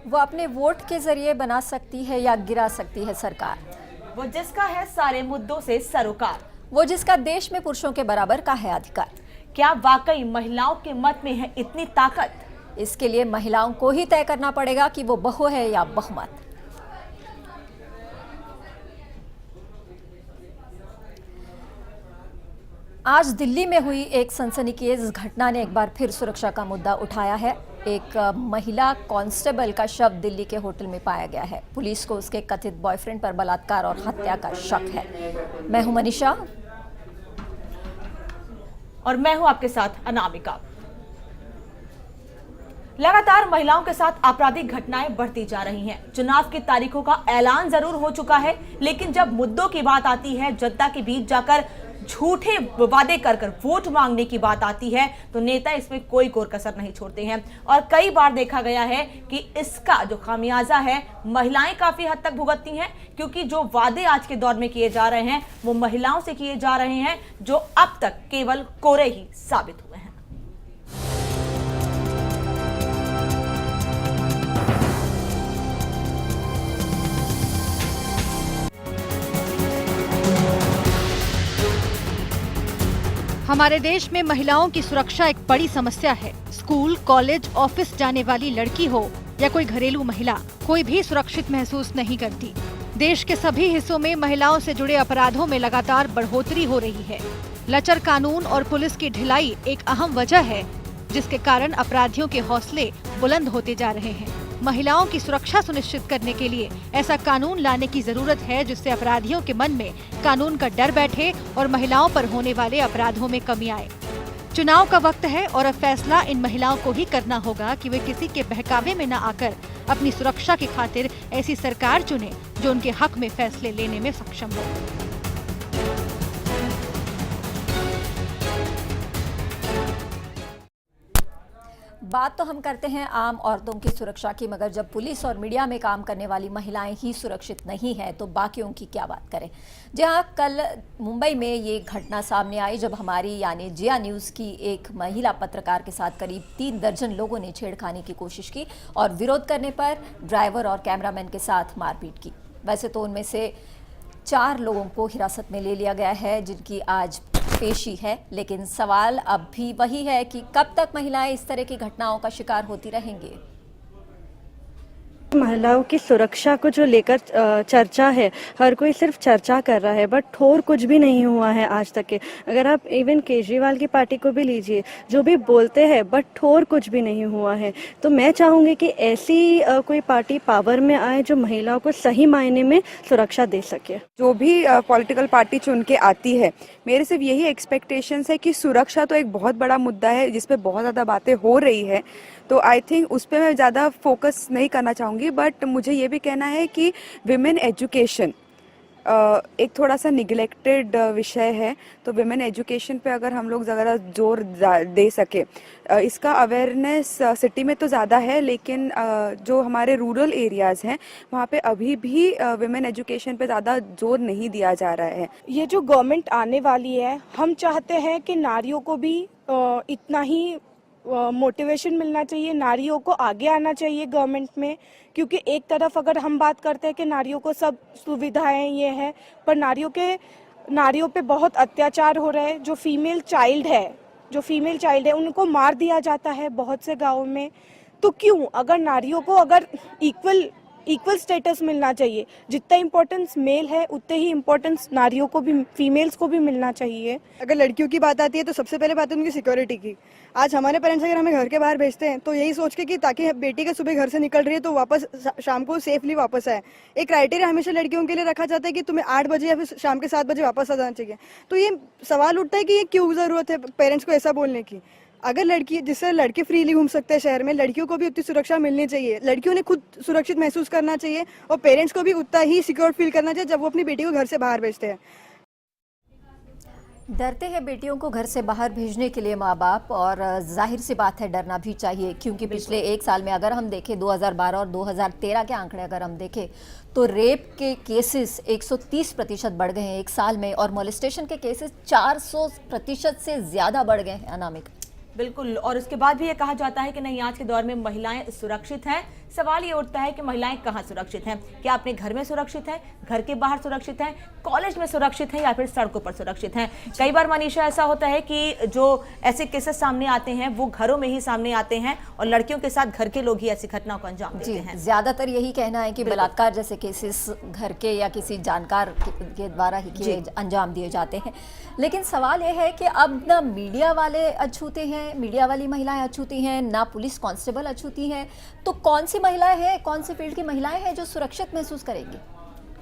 वो अपने वोट के जरिए बना सकती है या गिरा सकती है सरकार। वो जिसका है सारे मुद्दों से सरोकार। वो जिसका देश में पुरुषों के बराबर का है अधिकार। क्या वाकई महिलाओं के मत में है इतनी ताकत? इसके लिए महिलाओं को ही तय करना पड़ेगा कि वो बहु है या बहुमत। आज दिल्ली में हुई एक सनसनीखेज घटना ने एक बार फिर सुरक्षा का मुद्दा उठाया है। एक महिला कांस्टेबल का शव दिल्ली के होटल में पाया गया है। पुलिस को उसके कथित बॉयफ्रेंड पर बलात्कार और हत्या का शक है। मैं हूं मनीषा और मैं हूं आपके साथ अनामिका। लगातार महिलाओं के साथ आपराधिक घटनाएं बढ़ती जा रही हैं। चुनाव की तारीखों का ऐलान जरूर हो चुका है, लेकिन जब मुद्दों की बात आती है, जनता के बीच जाकर झूठे वादे कर वोट मांगने की बात आती है, तो नेता इसमें कोई कोर कसर नहीं छोड़ते हैं। और कई बार देखा गया है कि इसका जो खामियाजा है महिलाएं काफी हद तक भुगतती हैं, क्योंकि जो वादे आज के दौर में किए जा रहे हैं वो महिलाओं से किए जा रहे हैं, जो अब तक केवल कोरे ही साबित हुए हैं। हमारे देश में महिलाओं की सुरक्षा एक बड़ी समस्या है। स्कूल, कॉलेज, ऑफिस जाने वाली लड़की हो या कोई घरेलू महिला, कोई भी सुरक्षित महसूस नहीं करती। देश के सभी हिस्सों में महिलाओं से जुड़े अपराधों में लगातार बढ़ोतरी हो रही है। लचर कानून और पुलिस की ढिलाई एक अहम वजह है, जिसके कारण अपराधियों के हौसले बुलंद होते जा रहे हैं। महिलाओं की सुरक्षा सुनिश्चित करने के लिए ऐसा कानून लाने की जरूरत है, जिससे अपराधियों के मन में कानून का डर बैठे और महिलाओं पर होने वाले अपराधों में कमी आए। चुनाव का वक्त है और अब फैसला इन महिलाओं को ही करना होगा कि वे किसी के बहकावे में न आकर अपनी सुरक्षा की खातिर ऐसी सरकार चुने जो उनके हक में फैसले लेने में सक्षम हो। बात तो हम करते हैं आम औरतों की सुरक्षा की, मगर जब पुलिस और मीडिया में काम करने वाली महिलाएं ही सुरक्षित नहीं हैं तो बाकियों की क्या बात करें। जहां कल मुंबई में ये घटना सामने आई, जब हमारी यानी जिया न्यूज़ की एक महिला पत्रकार के साथ करीब 3 दर्जन लोगों ने छेड़खानी की कोशिश की और विरोध करने पर ड्राइवर और कैमरामैन के साथ मारपीट की। वैसे तो उनमें से 4 लोगों को हिरासत में ले लिया गया है, जिनकी आज पेशी है, लेकिन सवाल अब भी वही है कि कब तक महिलाएं इस तरह की घटनाओं का शिकार होती रहेंगी। महिलाओं की सुरक्षा को जो लेकर चर्चा है, हर कोई सिर्फ चर्चा कर रहा है, बट ठोर कुछ भी नहीं हुआ है आज तक के। अगर आप इवन केजरीवाल की पार्टी को भी लीजिए, जो भी बोलते हैं बट ठोर कुछ भी नहीं हुआ है। तो मैं चाहूँगी कि ऐसी कोई पार्टी पावर में आए जो महिलाओं को सही मायने में सुरक्षा दे सके। जो भी पॉलिटिकल पार्टी चुन के आती है, मेरे सिर्फ यही एक्सपेक्टेशंस है कि सुरक्षा तो एक बहुत बड़ा मुद्दा है जिस पे बहुत ज़्यादा बातें हो रही है, तो आई थिंक उस पर मैं ज़्यादा फोकस नहीं करना चाहूँगी। बट मुझे ये भी कहना है कि विमेन एजुकेशन एक थोड़ा सा निगलेक्टेड विषय है, तो विमेन एजुकेशन पे अगर हम लोग ज़्यादा जोर दे सके। इसका अवेयरनेस सिटी में तो ज़्यादा है, लेकिन जो हमारे रूरल एरियाज़ हैं वहाँ पे अभी भी विमेन एजुकेशन पे ज़्यादा जोर नहीं दिया जा रहा है। ये जो गवर्नमेंट आने वाली है, हम चाहते हैं कि नारियों को भी इतना ही मोटिवेशन मिलना चाहिए, नारियों को आगे आना चाहिए गवर्नमेंट में। क्योंकि एक तरफ अगर हम बात करते हैं कि नारियों को सब सुविधाएं ये है, पर नारियों पे बहुत अत्याचार हो रहे हैं। जो फीमेल चाइल्ड है उनको मार दिया जाता है बहुत से गाँवों में। तो क्यों, अगर नारियों को अगर इक्वल स्टेटस मिलना चाहिए, जितना इम्पोर्टेंस मेल है उतने ही इम्पोर्टेंस नारियों को भी, फीमेल्स को भी मिलना चाहिए। अगर लड़कियों की बात आती है तो सबसे पहले बात है उनकी सिक्योरिटी की। आज हमारे पेरेंट्स अगर हमें घर के बाहर भेजते हैं तो यही सोच के कि ताकि बेटी का सुबह घर से निकल रही है तो वापस शाम को सेफली वापस आए। एक क्राइटेरिया हमेशा लड़कियों के लिए रखा जाता है कि तुम्हें 8 बजे या फिर शाम के 7 बजे वापस आ जाना चाहिए। तो ये सवाल उठता है कि ये क्यों ज़रूरत है पेरेंट्स को ऐसा बोलने की। अगर लड़की, जिससे लड़के फ्रीली घूम सकते हैं शहर में, लड़कियों को भी उतनी सुरक्षा मिलनी चाहिए। लड़कियों ने खुद सुरक्षित महसूस करना चाहिए और पेरेंट्स को भी उतना ही सिक्योर फील करना चाहिए जब वो अपनी बेटी को घर से बाहर भेजते हैं। डरते हैं बेटियों को घर से बाहर भेजने के लिए माँ बाप, और जाहिर सी बात है डरना भी चाहिए, क्योंकि पिछले 1 साल में अगर हम देखें 2012 और 2013 के आंकड़े अगर हम देखें तो रेप के केसेस 130% बढ़ गए हैं 1 साल में, और मोलेस्टेशन के केसेस 400% से ज़्यादा बढ़ गए हैं। अनामिका, बिल्कुल, और उसके बाद भी ये कहा जाता है कि नहीं, आज के दौर में महिलाएं सुरक्षित हैं। सवाल ये उठता है कि महिलाएं कहाँ सुरक्षित हैं? क्या अपने घर में सुरक्षित हैं, घर के बाहर सुरक्षित हैं, कॉलेज में सुरक्षित हैं, या फिर सड़कों पर सुरक्षित हैं? कई बार मनीषा ऐसा होता है कि जो ऐसे केसेस सामने आते हैं वो घरों में ही सामने आते हैं और लड़कियों के साथ घर के लोग ही ऐसी घटनाओं को अंजाम देते हैं। ज्यादातर यही कहना है कि बलात्कार जैसे केसेस घर के या किसी जानकार के द्वारा ही अंजाम दिए जाते हैं। लेकिन सवाल यह है कि अब ना मीडिया वाले अछूते हैं, मीडिया वाली महिलाएं अछूती हैं, ना पुलिस कांस्टेबल अछूती हैं, तो कौन सी महिलाएं हैं, कौन से फील्ड की महिलाएं हैं जो सुरक्षित महसूस करेंगी?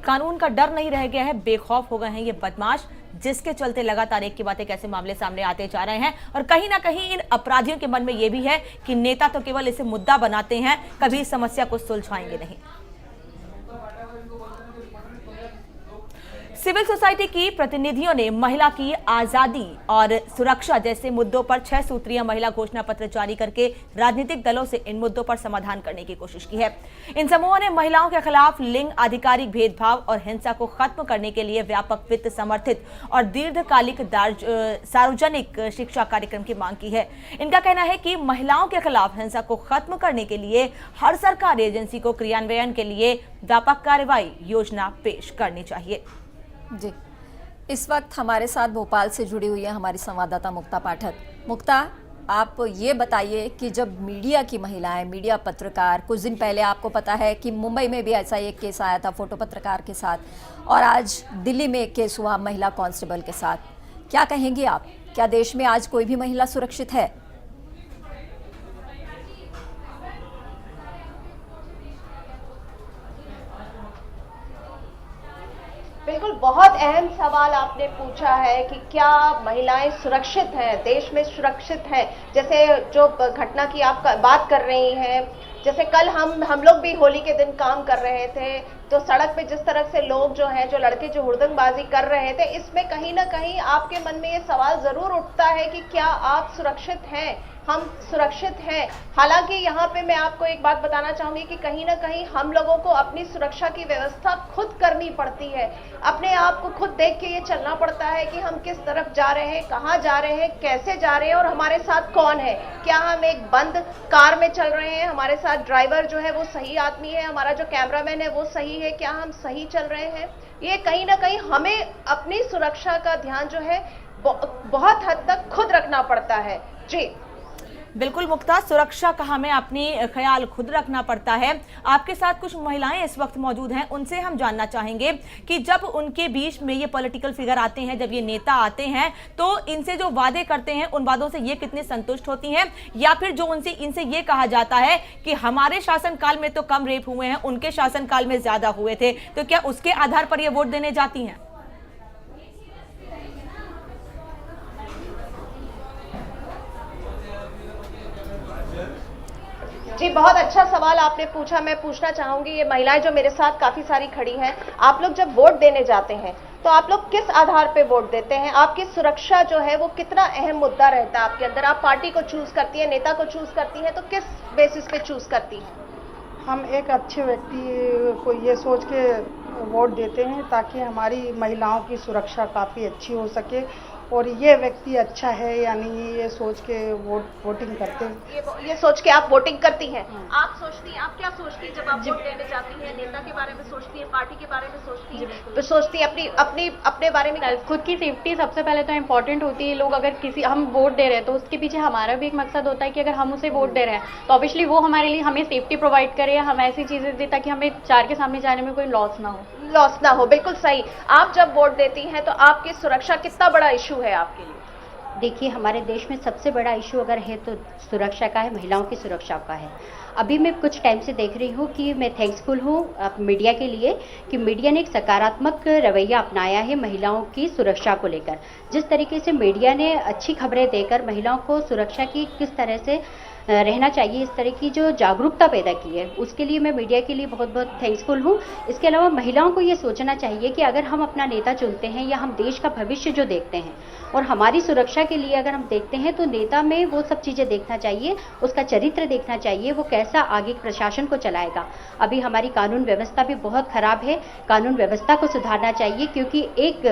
कानून का डर नहीं रह गया है, बेखौफ हो गए हैं ये बदमाश, जिसके चलते लगातार एक के बाद एक ऐसे मामले सामने आते जा रहे हैं। और कहीं ना कहीं इन अपराधियों के मन में ये भी है कि नेता तो केवल इसे मुद्दा बनाते हैं, कभी इस समस्या को सुलझाएंगे नहीं। सिविल सोसाइटी की प्रतिनिधियों ने महिला की आजादी और सुरक्षा जैसे मुद्दों पर 6 सूत्रीय महिला घोषणा पत्र जारी करके राजनीतिक दलों से इन मुद्दों पर समाधान करने की कोशिश की है। इन समूहों ने महिलाओं के खिलाफ लिंग आधिकारिक भेदभाव और हिंसा को खत्म करने के लिए व्यापक वित्त समर्थित और दीर्घकालिक सार्वजनिक शिक्षा कार्यक्रम की मांग की है। इनका कहना है कि महिलाओं के खिलाफ हिंसा को खत्म करने के लिए हर सरकारी एजेंसी को क्रियान्वयन के लिए व्यापक कार्रवाई योजना पेश करनी चाहिए। जी, इस वक्त हमारे साथ भोपाल से जुड़ी हुई है हमारी संवाददाता मुक्ता पाठक। मुक्ता, आप ये बताइए कि जब मीडिया की महिलाएं, मीडिया पत्रकार, कुछ दिन पहले आपको पता है कि मुंबई में भी ऐसा एक केस आया था फोटो पत्रकार के साथ, और आज दिल्ली में एक केस हुआ महिला कांस्टेबल के साथ, क्या कहेंगी आप? क्या देश में आज कोई भी महिला सुरक्षित है? बिल्कुल, बहुत अहम सवाल आपने पूछा है कि क्या महिलाएं सुरक्षित हैं, देश में सुरक्षित हैं। जैसे जो घटना की आप बात कर रही हैं, जैसे कल हम लोग भी होली के दिन काम कर रहे थे, तो सड़क पे जिस तरह से लोग जो हैं, जो लड़के जो हुड़दंगबाजी कर रहे थे, इसमें कहीं ना कहीं आपके मन में ये सवाल जरूर उठता है कि क्या आप सुरक्षित हैं, हम सुरक्षित हैं। हालांकि यहाँ पे मैं आपको एक बात बताना चाहूंगी कि कहीं ना कहीं हम लोगों को अपनी सुरक्षा की व्यवस्था खुद करनी पड़ती है। अपने आप को खुद देख के ये चलना पड़ता है कि हम किस तरफ जा रहे हैं, कहाँ जा रहे हैं, कैसे जा रहे हैं और हमारे साथ कौन है। क्या हम एक बंद कार में चल रहे हैं, हमारे साथ ड्राइवर जो है वो सही आदमी है, हमारा जो कैमरामैन है वो सही है, क्या हम सही चल रहे हैं। ये कहीं ना कहीं हमें अपनी सुरक्षा का ध्यान जो है बहुत हद तक खुद रखना पड़ता है। जी बिल्कुल मुक्ता, सुरक्षा का हमें अपनी ख्याल खुद रखना पड़ता है। आपके साथ कुछ महिलाएं इस वक्त मौजूद हैं, उनसे हम जानना चाहेंगे कि जब उनके बीच में ये पॉलिटिकल फिगर आते हैं, जब ये नेता आते हैं, तो इनसे जो वादे करते हैं उन वादों से ये कितने संतुष्ट होती हैं, या फिर जो इनसे ये कहा जाता है कि हमारे शासनकाल में तो कम रेप हुए हैं, उनके शासनकाल में ज्यादा हुए थे, तो क्या उसके आधार पर ये वोट देने जाती हैं? जी, बहुत अच्छा सवाल आपने पूछा। मैं पूछना चाहूंगी, ये महिलाएं जो मेरे साथ काफी सारी खड़ी हैं, आप लोग जब वोट देने जाते हैं तो आप लोग किस आधार पे वोट देते हैं? आपकी सुरक्षा जो है वो कितना अहम मुद्दा रहता है आपके अंदर? आप पार्टी को चूज करती है, नेता को चूज करती है, तो किस बेसिस पे चूज करती है? हम एक अच्छे व्यक्ति को ये सोच के वोट देते हैं ताकि हमारी महिलाओं की सुरक्षा काफ़ी अच्छी हो सके, और ये व्यक्ति अच्छा है या नहीं ये सोच के वोटिंग करते हैं। ये सोच के आप वोटिंग करती हैं। आप सोचती हैं, आप क्या सोचती हैं जब आप वोट देने जाती हैं? नेता के बारे में सोचती है, पार्टी के बारे में सोचती है, तो सोचती है अपने बारे में? खुद की सेफ्टी सबसे पहले तो इम्पोर्टेंट होती है। लोग अगर किसी हम वोट दे रहे हैं तो उसके पीछे हमारा भी एक मकसद होता है कि अगर हम उसे वोट दे रहे हैं तो ऑब्वियसली वो हमारे लिए हमें सेफ्टी प्रोवाइड करे, हम ऐसी चीजें दे ताकि हमें 4 के सामने जाने में कोई लॉस ना हो। बिल्कुल सही। आप जब वोट देती हैं तो आपकी सुरक्षा कितना बड़ा इशू है आपके लिए? देखिए, हमारे देश में सबसे बड़ा इशू अगर है तो सुरक्षा का है, महिलाओं की सुरक्षा का है। अभी मैं कुछ टाइम से देख रही हूँ कि मैं थैंक्सफुल हूँ मीडिया के लिए कि मीडिया ने एक सकारात्मक रवैया अपनाया है महिलाओं की सुरक्षा को लेकर। जिस तरीके से मीडिया ने अच्छी खबरें देकर महिलाओं को सुरक्षा की किस तरह से रहना चाहिए, इस तरह की जो जागरूकता पैदा की है, उसके लिए मैं मीडिया के लिए बहुत बहुत थैंक्सफुल हूँ। इसके अलावा महिलाओं को ये सोचना चाहिए कि अगर हम अपना नेता चुनते हैं या हम देश का भविष्य जो देखते हैं और हमारी सुरक्षा के लिए अगर हम देखते हैं तो नेता में वो सब चीज़ें देखना चाहिए, उसका चरित्र देखना चाहिए, वो कैसा कैसा आगे प्रशासन को चलाएगा। अभी हमारी कानून व्यवस्था भी बहुत खराब है, कानून व्यवस्था को सुधारना चाहिए, क्योंकि एक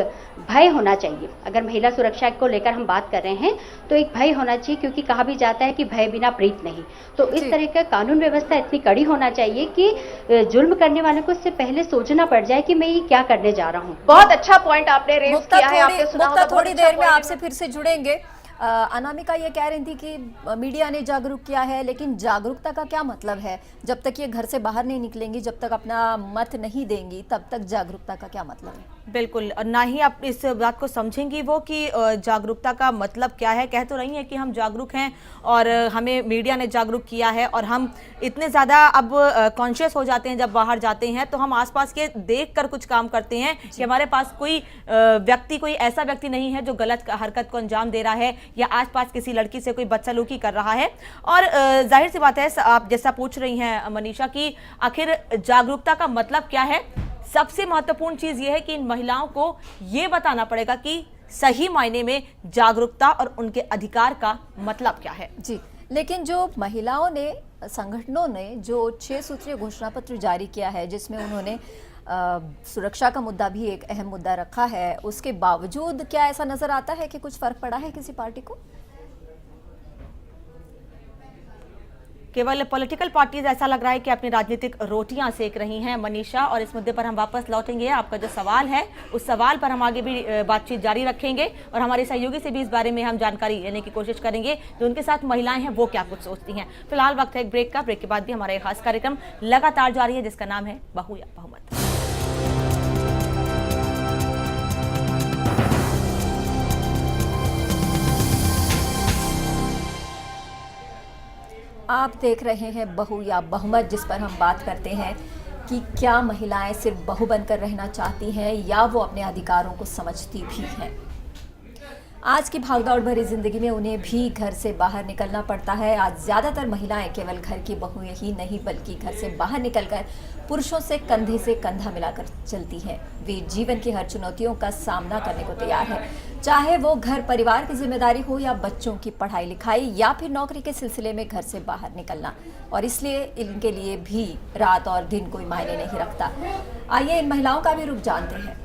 भय होना चाहिए। अगर महिला सुरक्षा को लेकर हम बात कर रहे हैं तो एक भय होना चाहिए, क्योंकि कहा भी जाता है कि भय बिना प्रीत नहीं। तो इस तरह का कानून व्यवस्था इतनी कड़ी होना चाहिए कि जुल्म करने वालों को इससे पहले सोचना पड़ जाए कि मैं ये क्या करने जा रहा हूँ। बहुत अच्छा पॉइंट आपने रेज किया है, आपने सुना होगा। थोड़ी बहुत अच्छा देर में point आपसे फिर से जुड़ेंगे। अनामिका ये कह रही थी कि मीडिया ने जागरूक किया है, लेकिन जागरूकता का क्या मतलब है? जब तक ये घर से बाहर नहीं निकलेंगी, जब तक अपना मत नहीं देंगी, तब तक जागरूकता का क्या मतलब है? बिल्कुल, और ना ही आप इस बात को समझेंगी वो कि जागरूकता का मतलब क्या है। कह तो रही है कि हम जागरूक हैं और हमें मीडिया ने जागरूक किया है, और हम इतने ज़्यादा अब कॉन्शियस हो जाते हैं जब बाहर जाते हैं, तो हम आसपास के देख कर कुछ काम करते हैं कि हमारे पास कोई व्यक्ति, कोई ऐसा व्यक्ति नहीं है जो गलत हरकत को अंजाम दे रहा है या आसपास किसी लड़की से कोई बदसलूकी कर रहा है। और जाहिर सी बात है, आप जैसा पूछ रही हैं मनीषा कि आखिर जागरूकता का मतलब क्या है, सबसे महत्वपूर्ण चीज ये है कि इन महिलाओं को ये बताना पड़ेगा कि सही मायने में जागरूकता और उनके अधिकार का मतलब क्या है। जी, लेकिन जो महिलाओं ने, संगठनों ने जो 6 सूत्रीय घोषणा पत्र जारी किया है, जिसमें उन्होंने सुरक्षा का मुद्दा भी एक अहम मुद्दा रखा है, उसके बावजूद क्या ऐसा नजर आता है कि कुछ फर्क पड़ा है किसी पार्टी को? केवल पॉलिटिकल पार्टीज ऐसा लग रहा है कि अपनी राजनीतिक रोटियां सेक रही हैं मनीषा, और इस मुद्दे पर हम वापस लौटेंगे। आपका जो सवाल है उस सवाल पर हम आगे भी बातचीत जारी रखेंगे, और हमारे सहयोगी से भी इस बारे में हम जानकारी लेने की कोशिश करेंगे जो उनके साथ महिलाएं हैं वो क्या कुछ सोचती हैं। फिलहाल वक्त है एक ब्रेक का। ब्रेक के बाद भी हमारा एक खास कार्यक्रम लगातार जारी है जिसका नाम है बहू या बहुमत। आप देख रहे हैं बहू या बहुमत, जिस पर हम बात करते हैं कि क्या महिलाएं सिर्फ बहू बनकर रहना चाहती हैं या वो अपने अधिकारों को समझती भी हैं। आज की भागदौड़ भरी जिंदगी में उन्हें भी घर से बाहर निकलना पड़ता है। आज ज़्यादातर महिलाएं केवल घर की बहुएं ही नहीं, बल्कि घर से बाहर निकलकर पुरुषों से कंधे से कंधा मिलाकर चलती हैं। वे जीवन की हर चुनौतियों का सामना करने को तैयार है, चाहे वो घर परिवार की जिम्मेदारी हो या बच्चों की पढ़ाई लिखाई या फिर नौकरी के सिलसिले में घर से बाहर निकलना। और इसलिए इनके लिए भी रात और दिन कोई मायने नहीं रखता। आइए इन महिलाओं का भी रुख जानते हैं।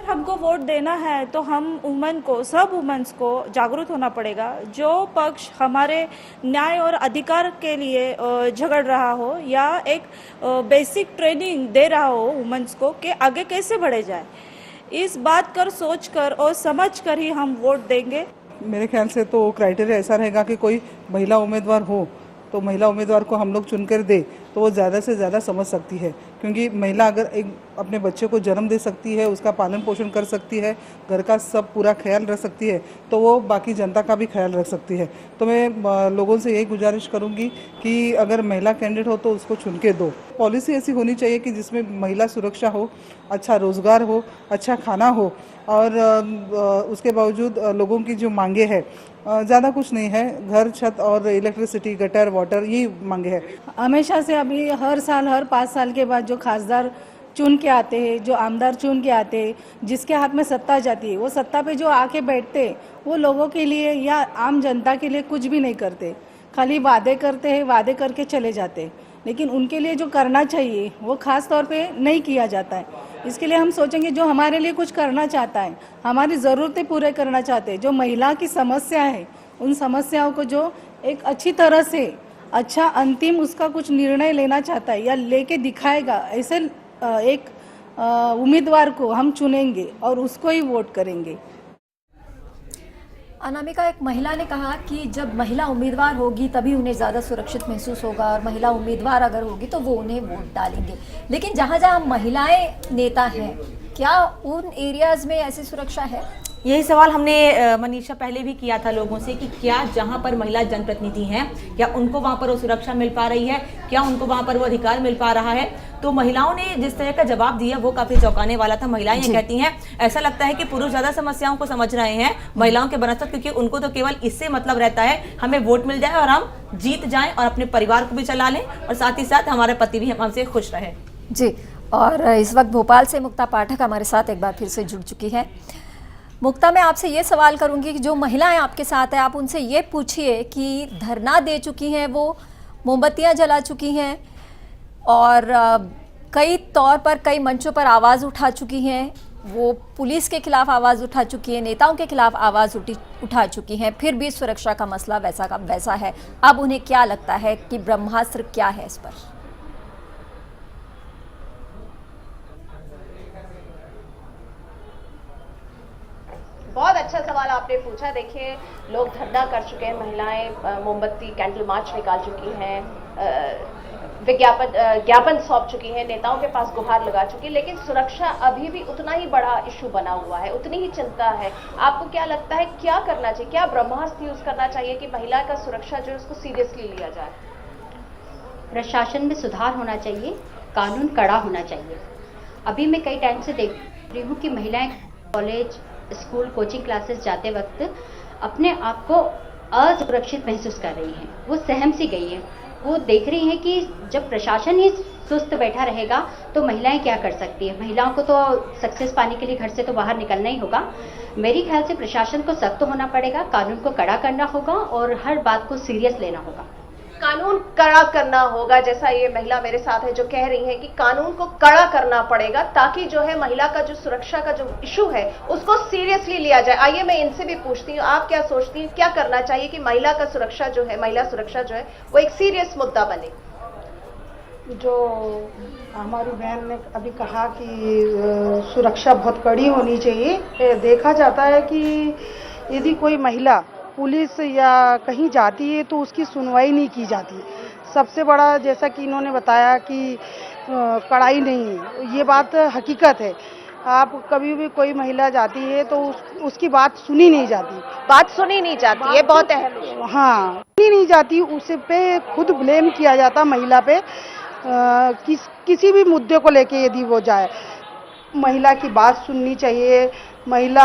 हमको वोट देना है तो हम वुमेन को, सब वुमेन्स को जागरूक होना पड़ेगा। जो पक्ष हमारे न्याय और अधिकार के लिए झगड़ रहा हो या एक बेसिक ट्रेनिंग दे रहा हो वुमेन्स को कि आगे कैसे बढ़े जाए, इस बात कर, सोच कर और समझ कर ही हम वोट देंगे। मेरे ख्याल से तो क्राइटेरिया ऐसा रहेगा कि कोई महिला उम्मीदवार हो, तो महिला उम्मीदवार को हम लोग चुनकर दे तो वो ज़्यादा से ज़्यादा समझ सकती है। क्योंकि महिला अगर एक अपने बच्चे को जन्म दे सकती है, उसका पालन पोषण कर सकती है, घर का सब पूरा ख्याल रख सकती है, तो वो बाकी जनता का भी ख्याल रख सकती है। तो मैं लोगों से यही गुजारिश करूंगी कि अगर महिला कैंडिडेट हो तो उसको चुन के दो। पॉलिसी ऐसी होनी चाहिए कि जिसमें महिला सुरक्षा हो, अच्छा रोज़गार हो, अच्छा खाना हो, और उसके बावजूद लोगों की जो मांगे हैं, ज़्यादा कुछ नहीं है, घर, छत और इलेक्ट्रिसिटी, गटर, वाटर, यही मांगे हैं। हमेशा से अभी हर साल, हर 5 साल के बाद जो खासदार चुन के आते हैं, जो आमदार चुन के आते हैं, जिसके हाथ में सत्ता जाती है, वो सत्ता पे जो आके बैठते हैं, वो लोगों के लिए या आम जनता के लिए कुछ भी नहीं करते, खाली वादे करते हैं, वादे करके चले जाते हैं। लेकिन उनके लिए जो करना चाहिए वो खास तौर पे नहीं किया जाता है। इसके लिए हम सोचेंगे जो हमारे लिए कुछ करना चाहता है, हमारी ज़रूरतें पूरे करना चाहते हैं, जो महिला की समस्या है, उन समस्याओं को जो एक अच्छी तरह से, अच्छा अंतिम उसका कुछ निर्णय लेना चाहता है या लेके दिखाएगा, ऐसे एक उम्मीदवार को हम चुनेंगे और उसको ही वोट करेंगे। अनामिका, एक महिला ने कहा कि जब महिला उम्मीदवार होगी तभी उन्हें ज़्यादा सुरक्षित महसूस होगा, और महिला उम्मीदवार अगर होगी तो वो उन्हें वोट डालेंगे। लेकिन जहाँ जहाँ महिलाएं नेता हैं, क्या उन एरियाज़ में ऐसी सुरक्षा है? यही सवाल हमने मनीषा पहले भी किया था लोगों से कि क्या जहां पर महिला जनप्रतिनिधि हैं, क्या उनको वहां पर वो सुरक्षा मिल पा रही है, क्या उनको वहां पर वो अधिकार मिल पा रहा है। तो महिलाओं ने जिस तरह का जवाब दिया वो काफी चौंकाने वाला था। महिलाएं ये कहती हैं, ऐसा लगता है कि पुरुष ज्यादा समस्याओं को समझ रहे हैं महिलाओं के बनस्पत, क्योंकि उनको तो केवल इससे मतलब रहता है हमें वोट मिल जाए और हम जीत जाएं और अपने परिवार को भी चला लें, और साथ ही साथ हमारे पति भी हमसे खुश रहे। जी, और इस वक्त भोपाल से मुक्ता पाठक हमारे साथ एक बार फिर से जुड़ चुकी है। मुक्ता, मैं आपसे ये सवाल करूंगी कि जो महिलाएं आपके साथ हैं, आप उनसे ये पूछिए कि धरना दे चुकी हैं, वो मोमबत्तियां जला चुकी हैं और कई तौर पर कई मंचों पर आवाज़ उठा चुकी हैं, वो पुलिस के खिलाफ आवाज़ उठा चुकी हैं, नेताओं के खिलाफ आवाज़ उठा चुकी हैं, फिर भी सुरक्षा का मसला वैसा का वैसा है। अब उन्हें क्या लगता है कि ब्रह्मास्त्र क्या है इस पर? बहुत अच्छा सवाल आपने पूछा। देखिए, लोग धरना कर चुके हैं, महिलाएं मोमबत्ती कैंडल मार्च निकाल चुकी हैं, ज्ञापन सौंप चुकी हैं, नेताओं के पास गुहार लगा चुकी है, लेकिन सुरक्षा अभी भी उतना ही बड़ा इशू बना हुआ है, उतनी ही चिंता है। आपको क्या लगता है क्या करना चाहिए? क्या ब्रह्मास्त्र यूज करना चाहिए कि महिला का सुरक्षा जो है उसको सीरियसली लिया जाए? प्रशासन में सुधार होना चाहिए, कानून कड़ा होना चाहिए। अभी मैं कई टाइम से देख रही हूँ कि महिलाएं कॉलेज, स्कूल, कोचिंग क्लासेस जाते वक्त अपने आप को असुरक्षित महसूस कर रही हैं। वो सहम सी गई हैं। वो देख रही हैं कि जब प्रशासन ही सुस्त बैठा रहेगा तो महिलाएं क्या कर सकती हैं। महिलाओं को तो सक्सेस पाने के लिए घर से तो बाहर निकलना ही होगा। मेरे ख्याल से प्रशासन को सख्त होना पड़ेगा, कानून को कड़ा करना होगा और हर बात को सीरियस लेना होगा। कानून कड़ा करना होगा, जैसा ये महिला मेरे साथ है जो कह रही है कि कानून को कड़ा करना पड़ेगा ताकि जो है महिला का जो सुरक्षा का जो इशू है उसको सीरियसली लिया जाए। आइए मैं इनसे भी पूछती हूँ, आप क्या सोचती हैं, क्या करना चाहिए कि महिला का सुरक्षा जो है, महिला सुरक्षा जो है वो एक सीरियस मुद्दा बने? जो हमारी बहन ने अभी कहा कि सुरक्षा बहुत कड़ी होनी चाहिए। देखा जाता है कि यदि कोई महिला पुलिस या कहीं जाती है तो उसकी सुनवाई नहीं की जाती। सबसे बड़ा, जैसा कि इन्होंने बताया कि कड़ाई नहीं है, ये बात हकीकत है। आप कभी भी कोई महिला जाती है तो उसकी बात सुनी नहीं जाती। बात सुनी नहीं जाती, ये बहुत अहम। हाँ, सुनी नहीं जाती, उसे पे खुद ब्लेम किया जाता महिला पे। किसी भी मुद्दे को लेके यदि वो जाए, महिला की बात सुननी चाहिए। महिला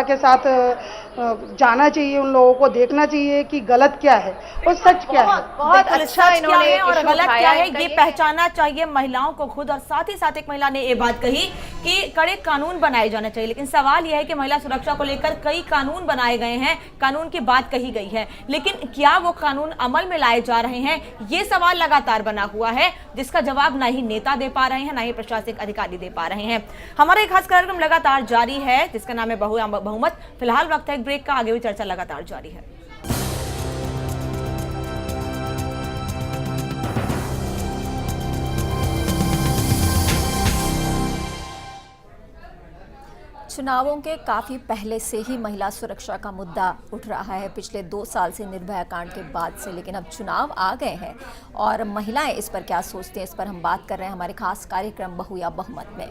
के साथ जाना चाहिए, उन लोगों को देखना चाहिए कि गलत क्या है और सच क्या है। बहुत अच्छा इन्होंने और गलत क्या है ये पहचानना चाहिए महिलाओं को खुद। और साथ ही साथ एक महिला ने ये बात कही कि कड़े कानून बनाए जाने चाहिए। लेकिन सवाल यह है कि महिला सुरक्षा को लेकर कई कानून बनाए गए हैं, कानून की बात कही गई है, लेकिन क्या वो कानून अमल में लाए जा रहे हैं, ये सवाल लगातार बना हुआ है, जिसका जवाब ना ही नेता दे पा रहे हैं, ना ही प्रशासनिक अधिकारी दे पा रहे हैं। हमारा एक खास कार्यक्रम लगातार जारी है जिसका नाम है बहु या बहुमत। फिलहाल वक्त है ब्रेक का, आगे भी चर्चा लगातार जारी है। चुनावों के काफ़ी पहले से ही महिला सुरक्षा का मुद्दा उठ रहा है, पिछले 2 साल से निर्भया कांड के बाद से। लेकिन अब चुनाव आ गए हैं और महिलाएं इस पर क्या सोचते हैं, इस पर हम बात कर रहे हैं हमारे खास कार्यक्रम बहु या बहुमत में।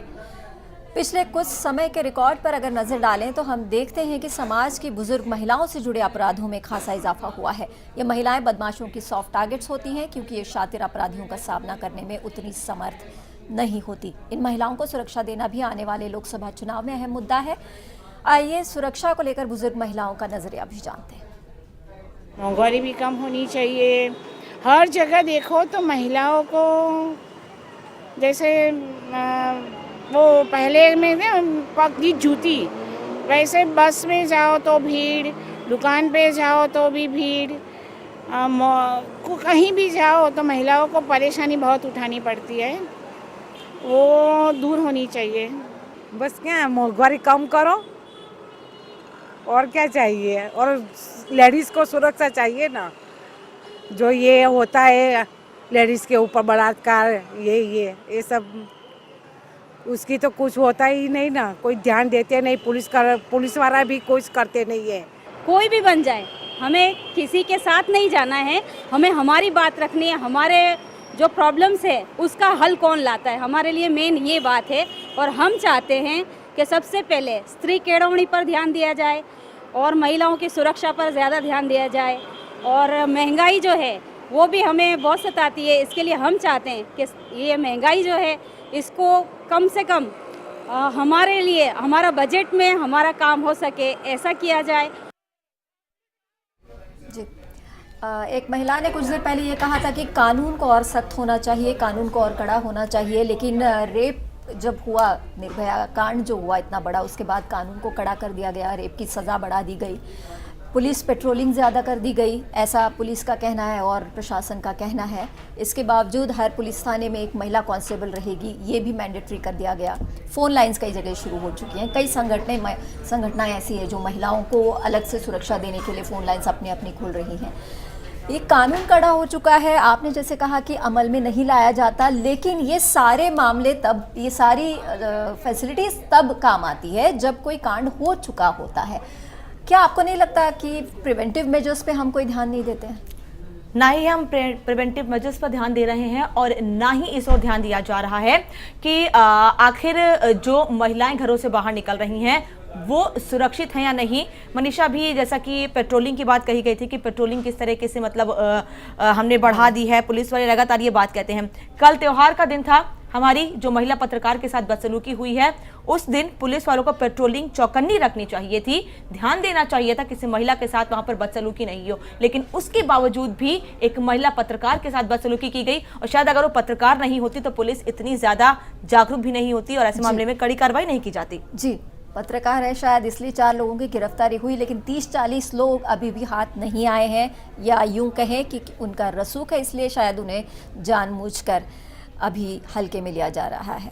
पिछले कुछ समय के रिकॉर्ड पर अगर नज़र डालें तो हम देखते हैं कि समाज की बुजुर्ग महिलाओं से जुड़े अपराधों में खासा इजाफा हुआ है। ये महिलाएं बदमाशों की सॉफ्ट टारगेट्स होती हैं क्योंकि ये शातिर अपराधियों का सामना करने में उतनी समर्थ नहीं होती। इन महिलाओं को सुरक्षा देना भी आने वाले लोकसभा चुनाव में अहम मुद्दा है। आइए सुरक्षा को लेकर बुजुर्ग महिलाओं का नजरिया भी जानते हैं। महंगाई भी कम होनी चाहिए। हर जगह देखो तो महिलाओं को, जैसे वो पहले में ना पक्की जूती, वैसे बस में जाओ तो भीड़, दुकान पे जाओ तो भी भीड़, कहीं भी जाओ तो महिलाओं को परेशानी बहुत उठानी पड़ती है। वो दूर होनी चाहिए। बस क्या महंगाई कम करो और क्या चाहिए। और लेडीज़ को सुरक्षा चाहिए ना। जो ये होता है लेडीज़ के ऊपर बलात्कार, ये सब, उसकी तो कुछ होता ही नहीं ना। कोई ध्यान देते नहीं, पुलिस वाला भी कुछ करते नहीं है। कोई भी बन जाए, हमें किसी के साथ नहीं जाना है, हमें हमारी बात रखनी है। हमारे जो प्रॉब्लम्स है उसका हल कौन लाता है, हमारे लिए मेन ये बात है। और हम चाहते हैं कि सबसे पहले स्त्री केड़वणी पर ध्यान दिया जाए और महिलाओं की सुरक्षा पर ज़्यादा ध्यान दिया जाए। और महंगाई जो है वो भी हमें बहुत सताती है, इसके लिए हम चाहते हैं कि ये महंगाई जो है इसको कम से कम हमारे लिए, हमारा बजट में हमारा काम हो सके, ऐसा किया जाए। जी, एक महिला ने कुछ देर पहले ये कहा था कि कानून को और सख्त होना चाहिए, कानून को और कड़ा होना चाहिए, लेकिन रेप जब हुआ निर्भया कांड जो हुआ इतना बड़ा, उसके बाद कानून को कड़ा कर दिया गया, रेप की सज़ा बढ़ा दी गई, पुलिस पेट्रोलिंग ज़्यादा कर दी गई, ऐसा पुलिस का कहना है और प्रशासन का कहना है। इसके बावजूद हर पुलिस थाने में एक महिला कांस्टेबल रहेगी, ये भी मैंडेटरी कर दिया गया। फ़ोन लाइंस कई जगह शुरू हो चुकी हैं। कई संगठनाएं ऐसी हैं जो महिलाओं को अलग से सुरक्षा देने के लिए फ़ोन लाइंस अपनी अपनी खोल रही हैं। ये कानून कड़ा हो चुका है, आपने जैसे कहा कि अमल में नहीं लाया जाता, लेकिन ये सारे मामले तब, ये सारी फैसिलिटीज़ तब काम आती है जब कोई कांड हो चुका होता है। क्या आपको नहीं लगता कि प्रिवेंटिव मेजर्स पे हम कोई ध्यान नहीं देते हैं? ना ही हम प्रिवेंटिव मेजर्स पर ध्यान दे रहे हैं और ना ही इस ओर ध्यान दिया जा रहा है कि आखिर जो महिलाएं घरों से बाहर निकल रही हैं वो सुरक्षित हैं या नहीं। मनीषा भी जैसा कि पेट्रोलिंग की बात कही गई थी कि पेट्रोलिंग किस तरीके से मतलब हमने बढ़ा दी है, पुलिस वाले लगातार ये बात कहते हैं। कल त्योहार का दिन था, हमारी जो महिला पत्रकार के साथ बदसलूकी हुई है, उस दिन पुलिस वालों को पेट्रोलिंग चौकन्नी रखनी चाहिए थी, ध्यान देना चाहिए था किसी महिला के साथ वहां पर बदसलूकी नहीं हो, लेकिन उसके बावजूद भी एक महिला पत्रकार के साथ बदसलूकी की गई। और शायद अगर वो पत्रकार नहीं होती तो पुलिस इतनी ज्यादा जागरूक भी नहीं होती और ऐसे मामले में कड़ी कार्रवाई नहीं की जाती। जी, पत्रकार है शायद इसलिए 4 लोगों की गिरफ्तारी हुई, लेकिन 30-40 लोग अभी भी हाथ नहीं आए हैं, या यूं कहें कि उनका रसूख है, इसलिए शायद उन्हें जानबूझकर अभी हल्के में लिया जा रहा है।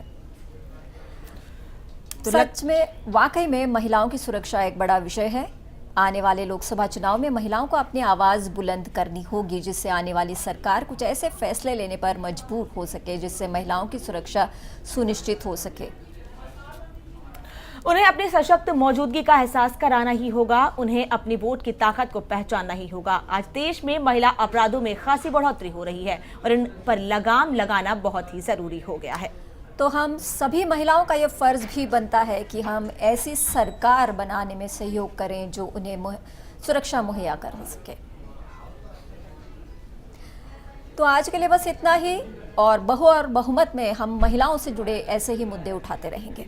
तो सच में वाकई में महिलाओं की सुरक्षा एक बड़ा विषय है। आने वाले लोकसभा चुनाव में महिलाओं को अपनी आवाज़ बुलंद करनी होगी, जिससे आने वाली सरकार कुछ ऐसे फैसले लेने पर मजबूर हो सके जिससे महिलाओं की सुरक्षा सुनिश्चित हो सके। उन्हें अपनी सशक्त मौजूदगी का एहसास कराना ही होगा, उन्हें अपनी वोट की ताकत को पहचानना ही होगा। आज देश में महिला अपराधों में खासी बढ़ोतरी हो रही है और इन पर लगाम लगाना बहुत ही जरूरी हो गया है। तो हम सभी महिलाओं का यह फर्ज भी बनता है कि हम ऐसी सरकार बनाने में सहयोग करें जो उन्हें सुरक्षा मुहैया कर सके। तो आज के लिए बस इतना ही, और बहुमत में हम महिलाओं से जुड़े ऐसे ही मुद्दे उठाते रहेंगे।